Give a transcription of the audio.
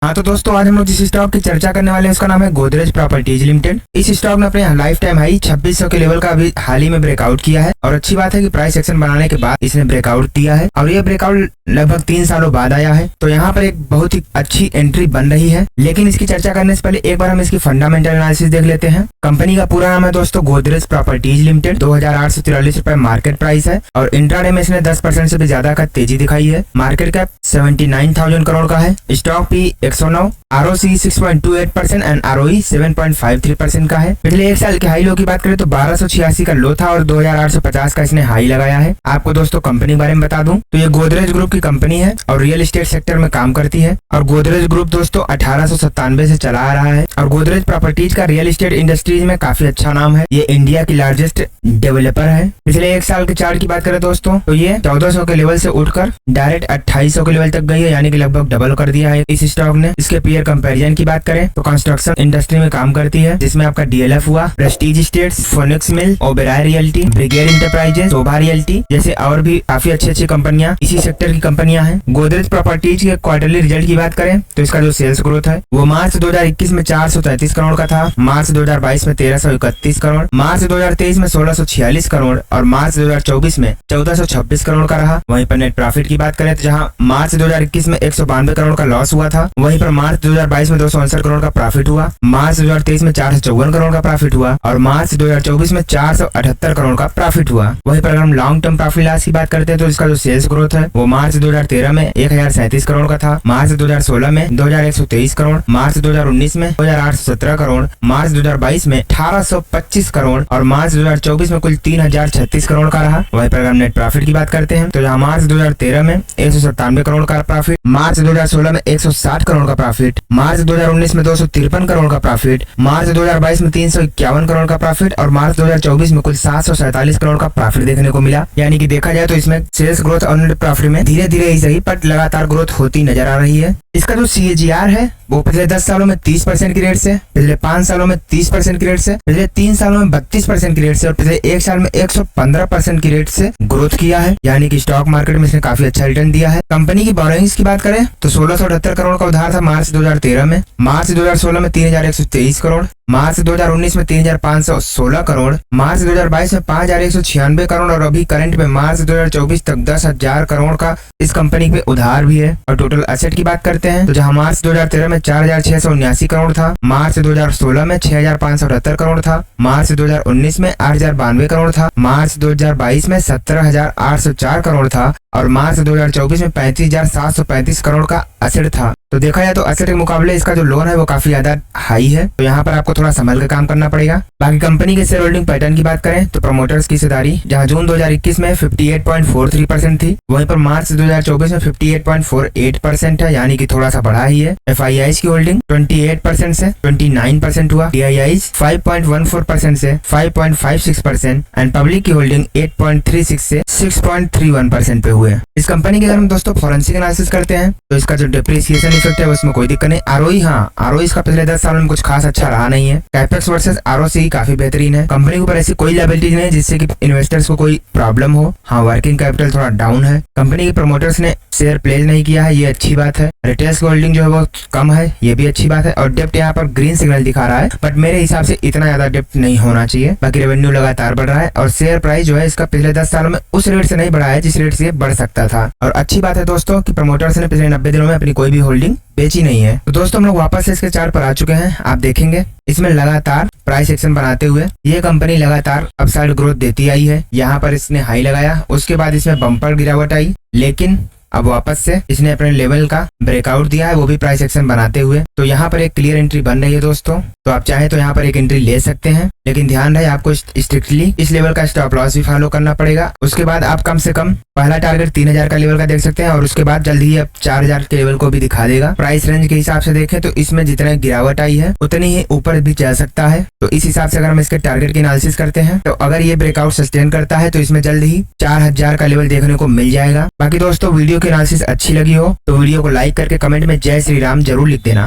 हाँ तो दोस्तों आज हम लोग जिस स्टॉक की चर्चा करने वाले हैं उसका नाम है गोदरेज प्रॉपर्टीज लिमिटेड। इस स्टॉक ने अपने लाइफ टाइम हाई 2600 के लेवल का अभी हाल ही में ब्रेकआउट किया है और अच्छी बात है कि प्राइस एक्शन बनाने के बाद इसने ब्रेकआउट दिया है और ये ब्रेकआउट लगभग 3 सालों बाद आया है। तो यहाँ पर एक बहुत ही अच्छी एंट्री बन रही है, लेकिन इसकी चर्चा करने से पहले एक बार हम इसकी फंडामेंटल एनालिसिस देख लेते हैं। कंपनी का पूरा नाम है दोस्तों गोदरेज प्रॉपर्टीज लिमिटेड। 2843 रुपए मार्केट प्राइस है और इंट्राडे में इसने 10% से भी ज्यादा का तेजी दिखाई है। मार्केट कैप 79,000 करोड़ का है। Stock P 109, ROC 6.28% and ROE 7.53% का है। पिछले एक साल के हाई लो की बात करें तो 1286 का लो था और 2850 का इसने हाई लगाया है। आपको दोस्तों कंपनी के बारे में बता दूं तो ये गोदरेज ग्रुप की कंपनी है और रियल एस्टेट सेक्टर में काम करती है और गोदरेज ग्रुप दोस्तों 1897 से चला आ रहा है और गोदरेज प्रॉपर्टीज का रियल एस्टेट इंडस्ट्रीज में काफी अच्छा नाम है। ये इंडिया की लार्जेस्ट डेवलपर है। पिछले एक साल के चार्ट की बात करें दोस्तों तो ये 1400 के लेवल से उठकर डायरेक्ट 2800 के लेवल तक गई है, यानी कि लगभग डबल कर दिया है इस स्टॉक ने। इसके पीयर कंपैरिजन की बात करें तो कंस्ट्रक्शन इंडस्ट्री में काम करती है, जिसमें आपका DLF हुआ, प्रेस्टीज स्टेट्स, फोनिक्स मिल, ओबेराय रियल्टी, ब्रिगेड इंटरप्राइजेस, शोभा रियल्टी जैसे और भी काफी अच्छी कंपनियां इसी सेक्टर की कंपनियां हैं। गोदरेज प्रॉपर्टीज के क्वार्टरली रिजल्ट की बात करें तो इसका जो सेल्स ग्रोथ है वो मार्च 2021 में 433 करोड़ का था, मार्च 2022 में 1331 करोड़, मार्च 2023 में 1646 करोड़ और मार्च 2024 में 1426 करोड़ का रहा। वहीं पर नेट प्रॉफिट की बात करें तो जहां मार्च 2021 में 192 करोड़ का लॉस हुआ था, वहीं पर मार्च 2022 में 269 करोड़ का प्रॉफिट हुआ, मार्च 2023 में 454 करोड़ का प्रॉफिट हुआ और मार्च 2024 में 478 करोड़ का प्रॉफिट हुआ। वहीं पर अगर हम लॉन्ग टर्म प्रॉफिट लॉस की बात करते हैं तो इसका जो सेल्स ग्रोथ है वो मार्च 2013 में 1037 करोड़ का था, मार्च 2016 में 2123 करोड़, मार्च 2019 में 2817 करोड़, मार्च 2022 में 1825 करोड़ और मार्च 2024 में कुल 3036 करोड़ का रहा। वहीं पर अगर नेट प्रॉफिट की बात करते हैं तो जहाँ मार्च 2013 में 197 करोड़ का प्रॉफिट, मार्च 2016 में 160 करोड़ का प्रॉफिट, मार्च 2019 में 253 करोड़ का प्रॉफिट, मार्च 2022 में 351 करोड़ का प्रॉफिट और मार्च 2024 में कुल 747 करोड़ का प्रॉफिट देखने को मिला। यानी कि देखा जाए तो इसमें सेल्स ग्रोथ और नेट प्रॉफिट में धीरे धीरे ही सही पर लगातार ग्रोथ होती नजर आ रही है। इसका जो CAGR है वो पिछले 10 सालों में 30% की रेट से, पिछले 5 सालों में 30% की रेट से, पिछले 3 सालों में 32% की रेट से और पिछले 1 साल में 115% की रेट से ग्रोथ किया है। यानी कि स्टॉक मार्केट में इसने काफी अच्छा रिटर्न दिया है। कंपनी की बोरोइंग्स की बात करें तो 1678 करोड़ का उधार था मार्च 2013 में, मार्च 2016 में 3123 करोड़, मार्च 2019 में 3516 करोड़, मार्च 2022 में 5196 करोड़ और अभी करंट में मार्च 2024 तक 10,000 करोड़ का इस कंपनी पे उधार भी है। और टोटल एसेट की बात करते हैं तो जहां मार्च 2013 में 4679 करोड़ था, मार्च 2016 में 6578 करोड़ था, मार्च 2019 में 8092 करोड़ था, मार्च 2022 में 17,804 करोड़ था और मार्च 2024 में 35,735 करोड़ का एसेट था। तो देखा जाए तो एसेट के मुकाबले इसका जो लोन है वो काफी ज्यादा हाई है, तो यहाँ पर आपको थोड़ा संभल के काम करना पड़ेगा। बाकी कंपनी के शेयर होल्डिंग पैटर्न की बात करें तो प्रमोटर्स की हिस्सेदारी जहाँ जून 2021 में 58.43% थी, वहीं पर मार्च 2024 में 58.48% है, यानी कि थोड़ा सा बढ़ा ही है। FIIs की होल्डिंग 28% से 29% हुआ, DIIs 5.14% से 5.56% एंड पब्लिक की होल्डिंग 8.36 से 6.31% पे हुए। इस कंपनी के अगर हम दोस्तों फॉरेंसिक एनालिसिस करते हैं तो इसका जो डिप्रिसिएशन इफेक्ट है उसमें कोई दिक्कत नहीं। ROE ROE इसका पिछले 10 सालों में कुछ खास अच्छा रहा नहीं है। कैपेक्स वर्सेस ROC काफी बेहतरीन है। कंपनी के ऊपर ऐसी कोई लायबिलिटीज नहीं है जिससे कि इन्वेस्टर्स को कोई प्रॉब्लम हो। हाँ, वर्किंग कैपिटल थोड़ा डाउन है। कंपनी के प्रमोटर्स ने शेयर प्लेज नहीं किया है, ये अच्छी बात है। रिटेल्स की होल्डिंग जो है वो कम है, ये भी अच्छी बात है। और डेप्ट यहाँ पर ग्रीन सिग्नल दिखा रहा है, बट मेरे हिसाब से इतना ज्यादा डेप्ट नहीं होना चाहिए। बाकी रेवेन्यू लगातार बढ़ रहा है और शेयर प्राइस जो है इसका पिछले 10 सालों में उस रेट से नहीं बढ़ा है जिस रेट से बढ़ सकता था। और अच्छी बात है दोस्तों कि प्रमोटर्स ने पिछले 90 दिनों में अपनी कोई भी होल्डिंग बेची नहीं है। तो दोस्तों हम लोग वापस से इसके चार्ट पर आ चुके हैं। आप देखेंगे इसमें लगातार प्राइस एक्शन बनाते हुए ये कंपनी लगातार अपसाइड ग्रोथ देती आई है। यहाँ पर इसने हाई लगाया, उसके बाद इसमें बम्पर गिरावट आई, लेकिन अब वापस से इसने अपने लेवल का ब्रेकआउट दिया है, वो भी प्राइस एक्शन बनाते हुए। तो यहाँ पर एक क्लियर एंट्री बन रही है दोस्तों। तो आप चाहे तो यहाँ पर एक एंट्री ले सकते हैं, लेकिन ध्यान रहे आपको स्ट्रिक्टली इस लेवल का स्टॉप लॉस भी फॉलो करना पड़ेगा। उसके बाद आप कम से कम पहला टारगेट 3000 का लेवल का देख सकते हैं और उसके बाद जल्दी ही अब 4000 के लेवल को भी दिखा देगा। प्राइस रेंज के हिसाब से देखें तो इसमें जितने गिरावट आई है उतनी ही ऊपर भी जा सकता है। तो इस हिसाब से अगर हम इसके टारगेट की एनालिसिस करते हैं तो अगर ये ब्रेकआउट सस्टेन करता है तो इसमें जल्द ही 4000 का लेवल देखने को मिल जाएगा। बाकी दोस्तों वीडियो की एनालिसिस अच्छी लगी हो तो वीडियो को लाइक करके कमेंट में जय श्री राम जरूर लिख देना।